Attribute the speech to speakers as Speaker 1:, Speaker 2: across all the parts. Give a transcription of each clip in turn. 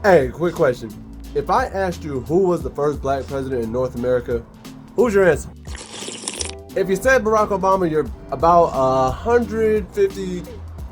Speaker 1: Hey, quick question. If I asked you who was the first black president in North America, who's your answer? If you said Barack Obama, you're about 150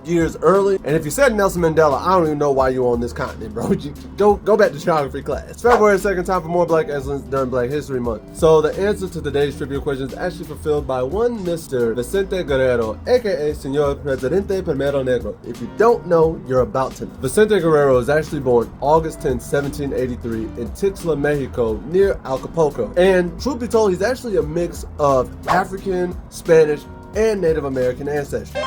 Speaker 1: years early. And if you said Nelson Mandela, I don't even know why you're on this continent, bro. Go back to geography class. February 2nd, time for more Black excellence during Black History Month. So the answer to today's trivia question is actually fulfilled by one Mr. Vicente Guerrero, aka Señor Presidente Primero Negro. If you don't know, you're about to know. Vicente Guerrero was actually born August 10, 1783 in Tixla, Mexico, near Acapulco. And truth be told, he's actually a mix of African, Spanish, and Native American ancestry.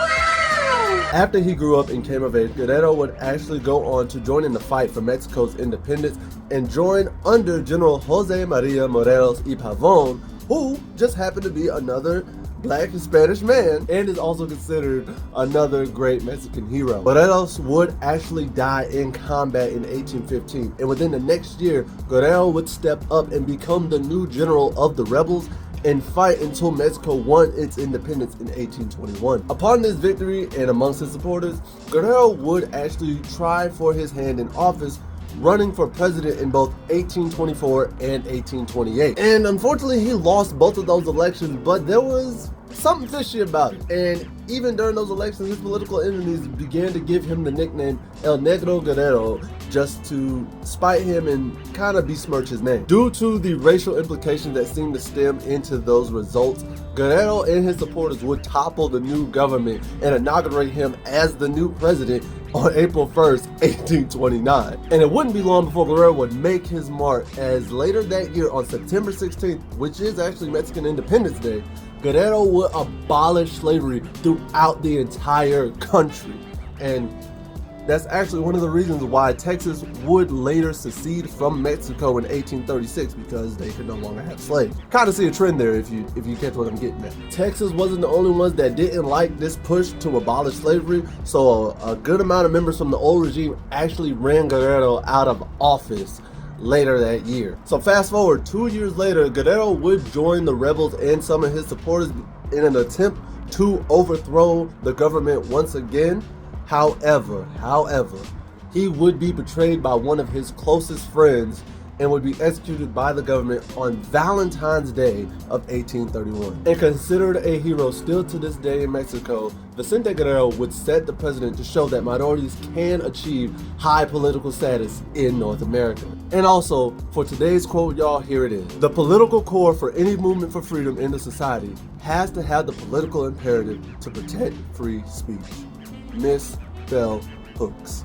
Speaker 1: After he grew up and came of age, Guerrero would actually go on to join in the fight for Mexico's independence and join under General Jose Maria Morelos y Pavon, who just happened to be another black and Spanish man and is also considered another great Mexican hero. Morelos would actually die in combat in 1815, and within the next year, Guerrero would step up and become the new general of the rebels and fight until Mexico won its independence in 1821. Upon this victory and amongst his supporters, Guerrero would actually try for his hand in office, running for president in both 1824 and 1828. And unfortunately, he lost both of those elections, but there was something fishy about it. And even during those elections, his political enemies began to give him the nickname El Negro Guerrero just to spite him and kind of besmirch his name. Due to the racial implications that seemed to stem into those results, Guerrero and his supporters would topple the new government and inaugurate him as the new president on April 1st, 1829. And it wouldn't be long before Guerrero would make his mark, as later that year on September 16th, which is actually Mexican Independence Day, Guerrero would abolish slavery throughout the entire country. And that's actually one of the reasons why Texas would later secede from Mexico in 1836, because they could no longer have slaves. Kind of see a trend there if you catch what I'm getting at. Texas wasn't the only ones that didn't like this push to abolish slavery, so a good amount of members from the old regime actually ran Guerrero out of office later that year. So fast forward 2 years later, Guerrero would join the rebels and some of his supporters in an attempt to overthrow the government once again. However, he would be betrayed by one of his closest friends and would be executed by the government on Valentine's Day of 1831. And considered a hero still to this day in Mexico, Vicente Guerrero would set the precedent to show that minorities can achieve high political status in North America. And also, for today's quote, y'all, here it is. The political core for any movement for freedom in the society has to have the political imperative to protect free speech. Miss Bell Hooks.